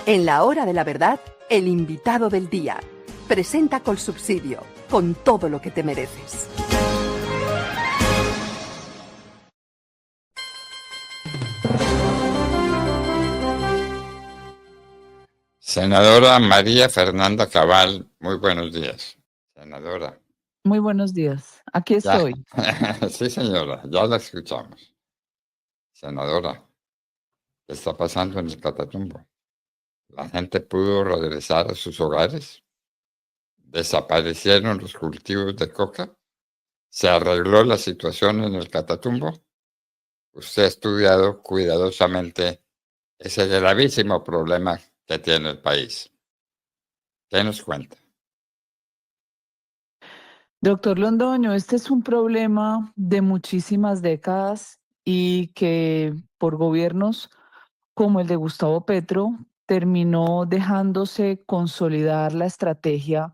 En la hora de la verdad, el invitado del día. Presenta Colsubsidio, con todo lo que te mereces. Senadora María Fernanda Cabal, muy buenos días. Senadora. Muy buenos días, aquí estoy. Sí, señora, ya la escuchamos. Senadora, ¿qué está pasando en el Catatumbo? ¿La gente pudo regresar a sus hogares? ¿Desaparecieron los cultivos de coca? ¿Se arregló la situación en el Catatumbo? Usted ha estudiado cuidadosamente ese gravísimo problema que tiene el país. ¿Qué nos cuenta? Doctor Londoño, este es un problema de muchísimas décadas y que por gobiernos como el de Gustavo Petro terminó dejándose consolidar la estrategia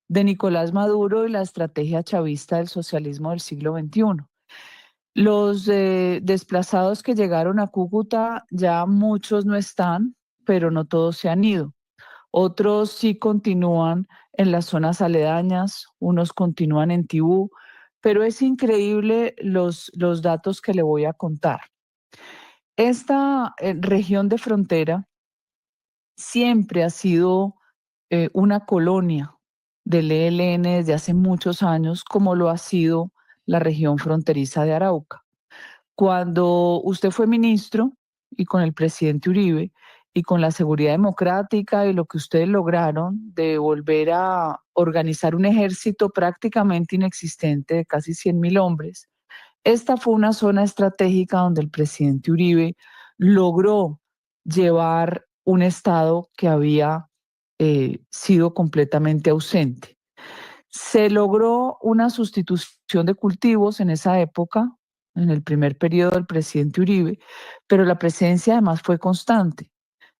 de Nicolás Maduro y la estrategia chavista del socialismo del siglo XXI. Los desplazados que llegaron a Cúcuta, ya muchos no están, pero no todos se han ido. Otros sí continúan en las zonas aledañas, unos continúan en Tibú, pero es increíble los datos que le voy a contar. Esta región de frontera siempre ha sido una colonia del ELN desde hace muchos años, como lo ha sido la región fronteriza de Arauca. Cuando usted fue ministro y con el presidente Uribe y con la seguridad democrática y lo que ustedes lograron de volver a organizar un ejército prácticamente inexistente de casi 100.000 hombres, esta fue una zona estratégica donde el presidente Uribe logró llevar un Estado que había sido completamente ausente. Se logró una sustitución de cultivos en esa época, en el primer periodo del presidente Uribe, pero la presencia además fue constante.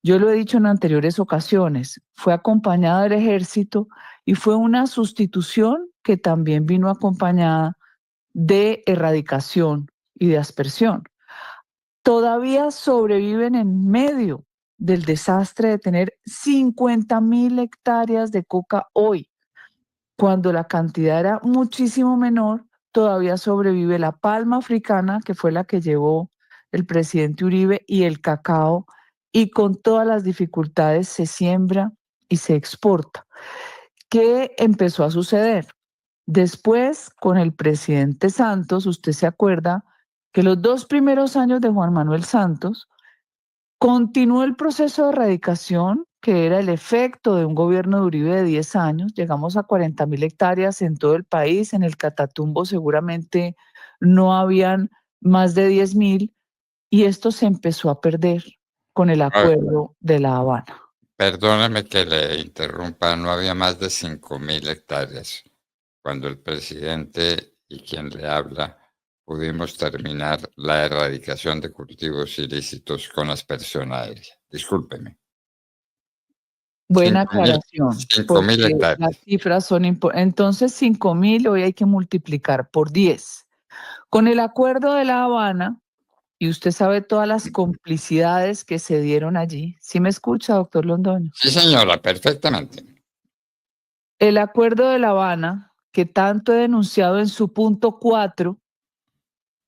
Yo lo he dicho en anteriores ocasiones, fue acompañada del ejército y fue una sustitución que también vino acompañada de erradicación y de aspersión. Todavía sobreviven en medio del desastre de tener 50.000 hectáreas de coca hoy. Cuando la cantidad era muchísimo menor, todavía sobrevive la palma africana, que fue la que llevó el presidente Uribe, y el cacao, y con todas las dificultades se siembra y se exporta. ¿Qué empezó a suceder? Después, con el presidente Santos, usted se acuerda que los 2 primeros años de Juan Manuel Santos continuó el proceso de erradicación, que era el efecto de un gobierno de Uribe de 10 años. Llegamos a 40.000 hectáreas en todo el país. En el Catatumbo seguramente no habían más de 10.000 y esto se empezó a perder con el acuerdo de La Habana. Perdóneme que le interrumpa, no había más de 5.000 hectáreas. Cuando el presidente y quien le habla pudimos terminar la erradicación de cultivos ilícitos con aspersión aérea. Discúlpeme. Buena aclaración, 5.000 porque hectáreas. las cifras son importantes. Entonces, 5.000 hoy hay que multiplicar por 10. Con el acuerdo de La Habana, y usted sabe todas las complicidades que se dieron allí. ¿Sí me escucha, doctor Londoño? Sí, señora, perfectamente. El acuerdo de La Habana, que tanto he denunciado en su punto 4,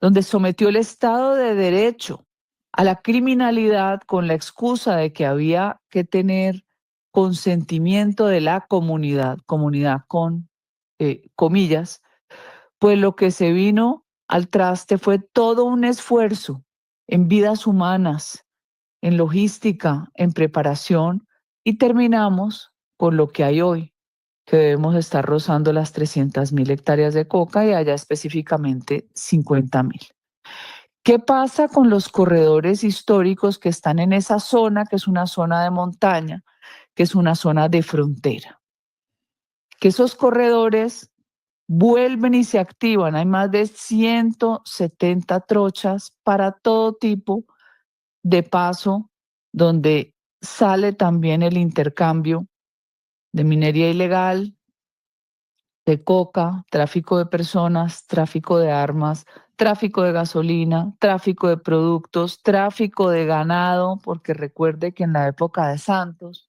donde sometió el Estado de Derecho a la criminalidad con la excusa de que había que tener consentimiento de la comunidad con comillas, pues lo que se vino al traste fue todo un esfuerzo en vidas humanas, en logística, en preparación, y terminamos con lo que hay hoy, que debemos estar rozando las 300.000 hectáreas de coca y allá específicamente 50.000. ¿Qué pasa con los corredores históricos que están en esa zona, que es una zona de montaña, que es una zona de frontera? Que esos corredores vuelven y se activan. Hay más de 170 trochas para todo tipo de paso, donde sale también el intercambio de minería ilegal, de coca, tráfico de personas, tráfico de armas, tráfico de gasolina, tráfico de productos, tráfico de ganado, porque recuerde que en la época de Santos,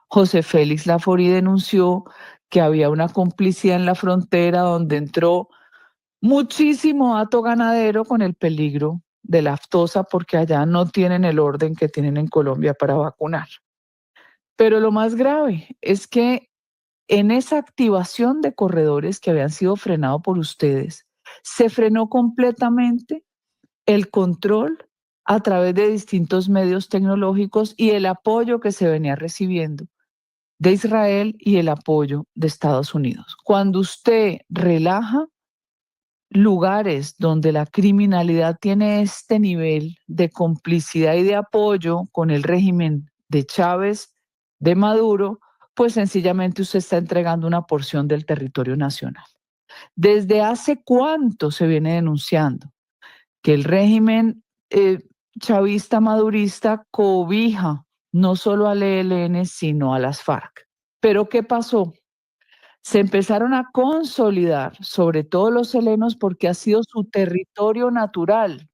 José Félix Laforí denunció que había una complicidad en la frontera donde entró muchísimo hato ganadero con el peligro de la aftosa, porque allá no tienen el orden que tienen en Colombia para vacunar. Pero lo más grave es que en esa activación de corredores que habían sido frenados por ustedes, se frenó completamente el control a través de distintos medios tecnológicos y el apoyo que se venía recibiendo de Israel y el apoyo de Estados Unidos. Cuando usted relaja lugares donde la criminalidad tiene este nivel de complicidad y de apoyo con el régimen de Chávez, de Maduro, pues sencillamente usted está entregando una porción del territorio nacional. ¿Desde hace cuánto se viene denunciando que el régimen chavista madurista cobija no solo al ELN, sino a las FARC? ¿Pero qué pasó? Se empezaron a consolidar, sobre todo los helenos, porque ha sido su territorio natural.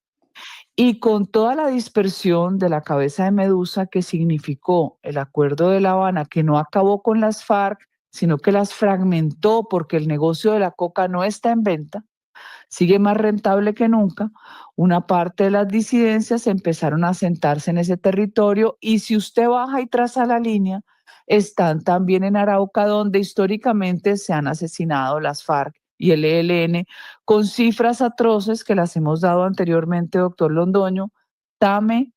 Y con toda la dispersión de la cabeza de Medusa que significó el Acuerdo de La Habana, que no acabó con las FARC, sino que las fragmentó porque el negocio de la coca no está en venta, sigue más rentable que nunca, una parte de las disidencias empezaron a sentarse en ese territorio y si usted baja y traza la línea, están también en Arauca, donde históricamente se han asesinado las FARC y el ELN, con cifras atroces que las hemos dado anteriormente, doctor Londoño. Tame,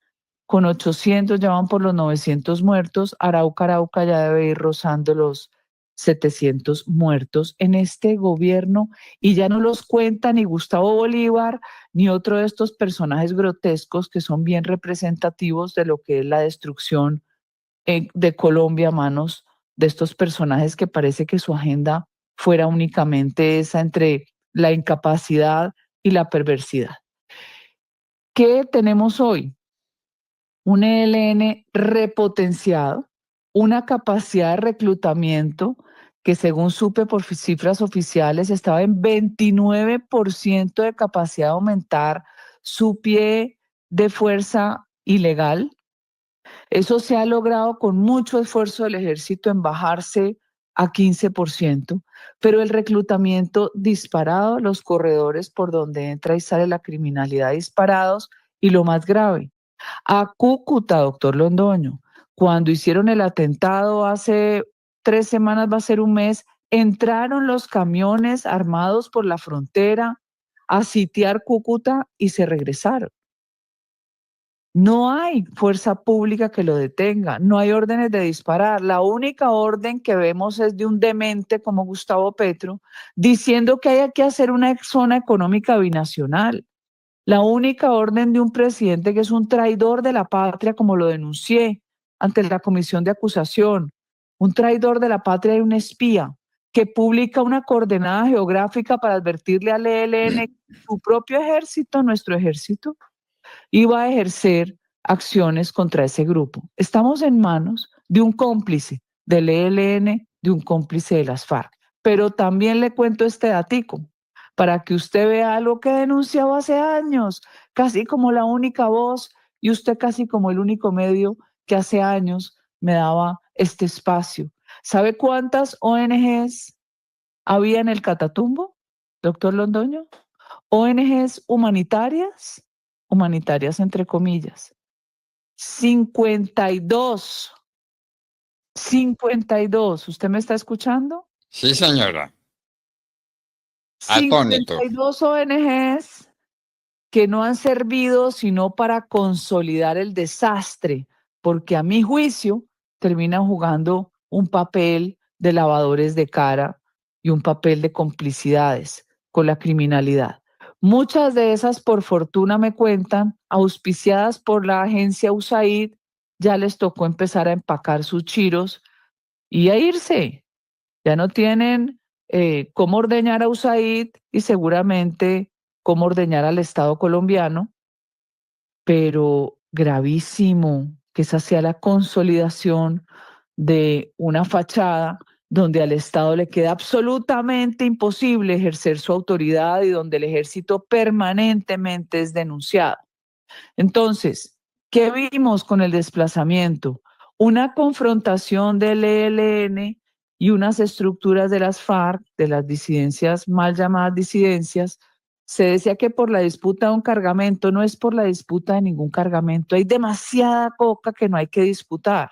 con 800, ya van por los 900 muertos. Arauca ya debe ir rozando los 700 muertos en este gobierno y ya no los cuenta ni Gustavo Bolívar ni otro de estos personajes grotescos que son bien representativos de lo que es la destrucción de Colombia a manos de estos personajes que parece que su agenda fuera únicamente esa entre la incapacidad y la perversidad. ¿Qué tenemos hoy? Un ELN repotenciado, una capacidad de reclutamiento que según supe por cifras oficiales estaba en 29% de capacidad de aumentar su pie de fuerza ilegal. Eso se ha logrado con mucho esfuerzo del ejército en bajarse a 15%, pero el reclutamiento disparado, los corredores por donde entra y sale la criminalidad disparados y lo más grave, a Cúcuta, doctor Londoño, cuando hicieron el atentado hace 3 semanas, va a ser un mes, entraron los camiones armados por la frontera a sitiar Cúcuta y se regresaron. No hay fuerza pública que lo detenga, no hay órdenes de disparar. La única orden que vemos es de un demente como Gustavo Petro diciendo que hay que hacer una zona económica binacional. La única orden de un presidente que es un traidor de la patria, como lo denuncié ante la comisión de acusación, un traidor de la patria y un espía que publica una coordenada geográfica para advertirle al ELN, su propio ejército, nuestro ejército, iba a ejercer acciones contra ese grupo. Estamos en manos de un cómplice del ELN, de un cómplice de las FARC. Pero también le cuento este datico para que usted vea algo que denunciaba hace años, casi como la única voz y usted casi como el único medio que hace años me daba este espacio. ¿Sabe cuántas ONGs había en el Catatumbo, doctor Londoño? ONGs humanitarias entre comillas. 52. 52. ¿Usted me está escuchando? Sí, señora. Atónito. 52 ONGs que no han servido sino para consolidar el desastre, porque a mi juicio terminan jugando un papel de lavadores de cara y un papel de complicidades con la criminalidad. Muchas de esas, por fortuna me cuentan, auspiciadas por la agencia USAID, ya les tocó empezar a empacar sus chiros y a irse. Ya no tienen cómo ordeñar a USAID y seguramente cómo ordeñar al Estado colombiano, pero gravísimo que esa sea la consolidación de una fachada donde al Estado le queda absolutamente imposible ejercer su autoridad y donde el ejército permanentemente es denunciado. Entonces, ¿qué vimos con el desplazamiento? Una confrontación del ELN y unas estructuras de las FARC, de las disidencias, mal llamadas disidencias. Se decía que por la disputa de un cargamento, no es por la disputa de ningún cargamento, hay demasiada coca que no hay que disputar.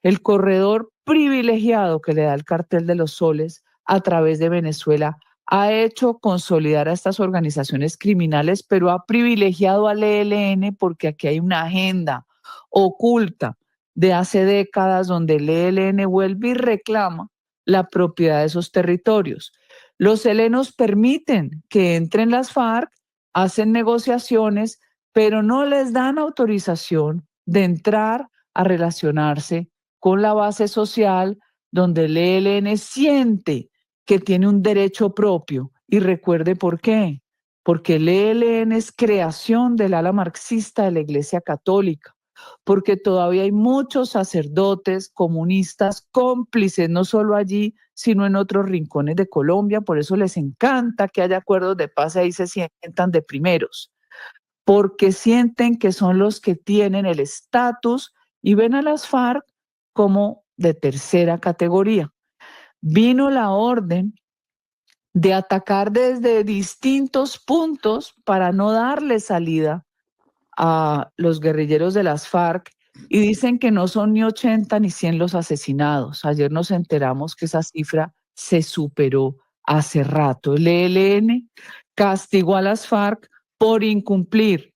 El corredor privilegiado que le da el cartel de los soles a través de Venezuela ha hecho consolidar a estas organizaciones criminales, pero ha privilegiado al ELN porque aquí hay una agenda oculta de hace décadas donde el ELN vuelve y reclama la propiedad de esos territorios. Los helenos permiten que entren las FARC, hacen negociaciones, pero no les dan autorización de entrar a relacionarse con la base social donde el ELN siente que tiene un derecho propio. Y recuerde por qué. Porque el ELN es creación del ala marxista de la Iglesia Católica, porque todavía hay muchos sacerdotes comunistas cómplices, no solo allí, sino en otros rincones de Colombia. Por eso les encanta que haya acuerdos de paz y ahí se sientan de primeros, porque sienten que son los que tienen el estatus y ven a las FARC como de tercera categoría. Vino la orden de atacar desde distintos puntos para no darle salida a los guerrilleros de las FARC y dicen que no son ni 80 ni 100 los asesinados. Ayer nos enteramos que esa cifra se superó hace rato. El ELN castigó a las FARC por incumplir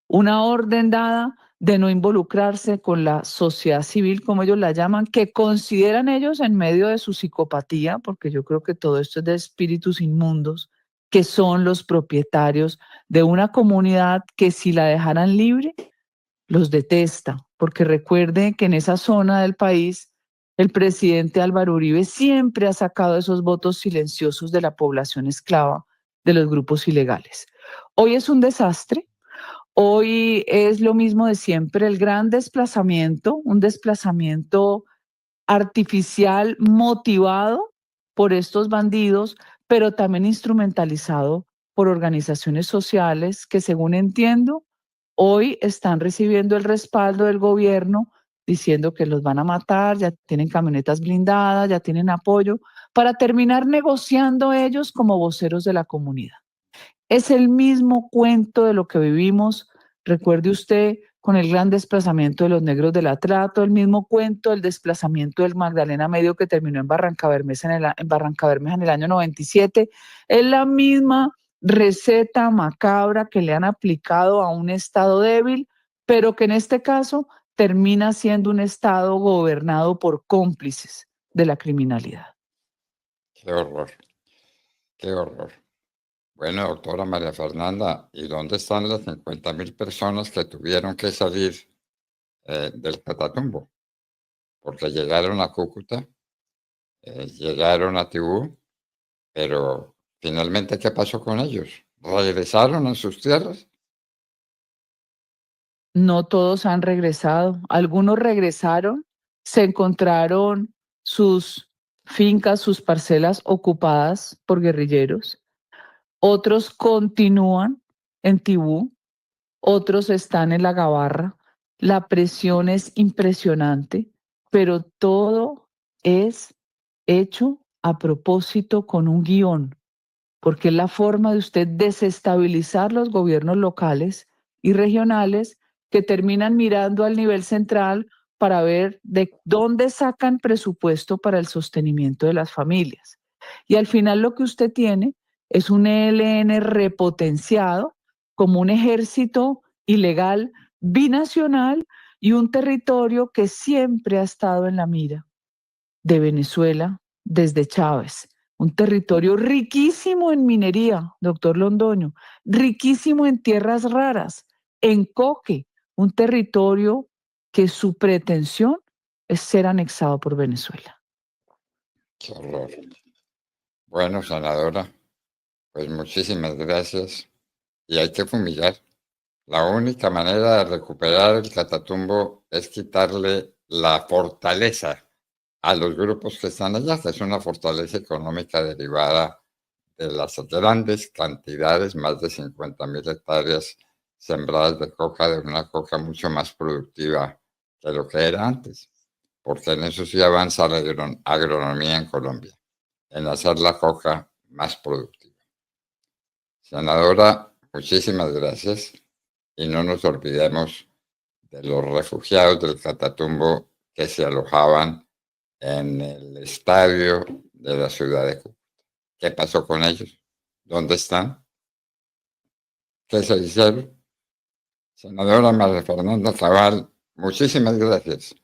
una orden dada de no involucrarse con la sociedad civil, como ellos la llaman, que consideran ellos en medio de su psicopatía, porque yo creo que todo esto es de espíritus inmundos, que son los propietarios de una comunidad que si la dejaran libre, los detesta, porque recuerden que en esa zona del país el presidente Álvaro Uribe siempre ha sacado esos votos silenciosos de la población esclava, de los grupos ilegales. Hoy es un desastre. Hoy es lo mismo de siempre, el gran desplazamiento, un desplazamiento artificial motivado por estos bandidos, pero también instrumentalizado por organizaciones sociales que, según entiendo, hoy están recibiendo el respaldo del gobierno diciendo que los van a matar, ya tienen camionetas blindadas, ya tienen apoyo, para terminar negociando ellos como voceros de la comunidad. Es el mismo cuento de lo que vivimos, recuerde usted, con el gran desplazamiento de los negros del Atrato, el mismo cuento del desplazamiento del Magdalena Medio que terminó en Barrancabermeja en el año 97. Es la misma receta macabra que le han aplicado a un Estado débil, pero que en este caso termina siendo un Estado gobernado por cómplices de la criminalidad. Qué horror, qué horror. Bueno, doctora María Fernanda, ¿y dónde están las 50.000 personas que tuvieron que salir del Catatumbo? Porque llegaron a Cúcuta, llegaron a Tibú, pero finalmente, ¿qué pasó con ellos? ¿Regresaron a sus tierras? No todos han regresado. Algunos regresaron, se encontraron sus fincas, sus parcelas ocupadas por guerrilleros. Otros continúan en Tibú, otros están en la Gabarra. La presión es impresionante, pero todo es hecho a propósito con un guión, porque es la forma de usted desestabilizar los gobiernos locales y regionales que terminan mirando al nivel central para ver de dónde sacan presupuesto para el sostenimiento de las familias. Y al final lo que usted tiene es un ELN repotenciado como un ejército ilegal binacional y un territorio que siempre ha estado en la mira de Venezuela desde Chávez. Un territorio riquísimo en minería, doctor Londoño, riquísimo en tierras raras, en coque, un territorio que su pretensión es ser anexado por Venezuela. Qué horror. Bueno, senadora, pues muchísimas gracias. Y hay que fumigar. La única manera de recuperar el Catatumbo es quitarle la fortaleza a los grupos que están allá, que es una fortaleza económica derivada de las grandes cantidades, más de 50.000 hectáreas sembradas de coca, de una coca mucho más productiva que lo que era antes, porque en eso sí avanza la agronomía en Colombia, en hacer la coca más productiva. Senadora, muchísimas gracias y no nos olvidemos de los refugiados del Catatumbo que se alojaban en el estadio de la ciudad de Cúcuta. ¿Qué pasó con ellos? ¿Dónde están? ¿Qué se hicieron? Senadora María Fernanda Cabal, muchísimas gracias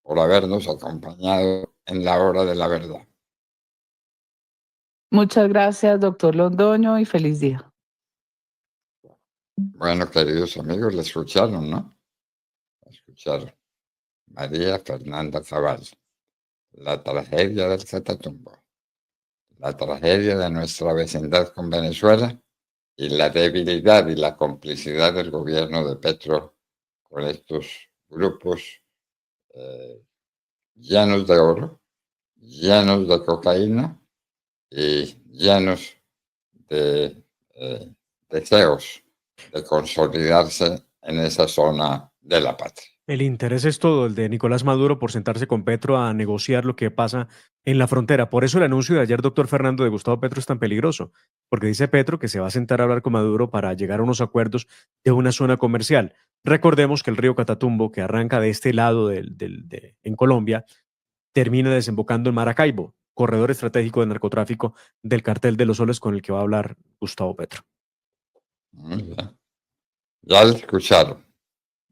por habernos acompañado en la hora de la verdad. Muchas gracias, doctor Londoño, y feliz día. Bueno, queridos amigos, la escucharon, ¿no? La escucharon. María Fernanda Cabal, la tragedia del Catatumbo, la tragedia de nuestra vecindad con Venezuela y la debilidad y la complicidad del gobierno de Petro con estos grupos llenos de oro, llenos de cocaína y llenos de deseos de consolidarse en esa zona de la patria. El interés es todo, el de Nicolás Maduro por sentarse con Petro a negociar lo que pasa en la frontera. Por eso el anuncio de ayer, doctor Fernando, de Gustavo Petro es tan peligroso, porque dice Petro que se va a sentar a hablar con Maduro para llegar a unos acuerdos de una zona comercial. Recordemos que el río Catatumbo, que arranca de este lado en Colombia, termina desembocando en Maracaibo, corredor estratégico de narcotráfico del cartel de los Soles con el que va a hablar Gustavo Petro. Muy bien. Ya lo escucharon.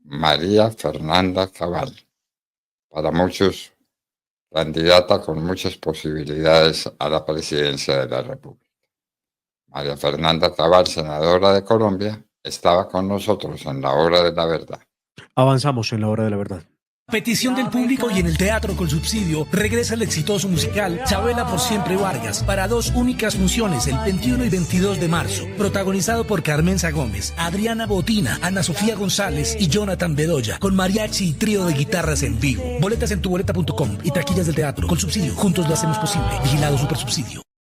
María Fernanda Cabal, para muchos candidata con muchas posibilidades a la presidencia de la República. María Fernanda Cabal, senadora de Colombia, estaba con nosotros en la hora de la verdad. Avanzamos en la hora de la verdad. Petición del público y en el Teatro Colsubsidio regresa el exitoso musical Chabela por siempre Vargas para 2 únicas funciones el 21 y 22 de marzo, protagonizado por Carmenza Gómez, Adriana Botina, Ana Sofía González y Jonathan Bedoya, con mariachi y trío de guitarras en vivo. Boletas en tuboleta.com y taquillas del Teatro Colsubsidio. Juntos lo hacemos posible. Vigilado Supersubsidio.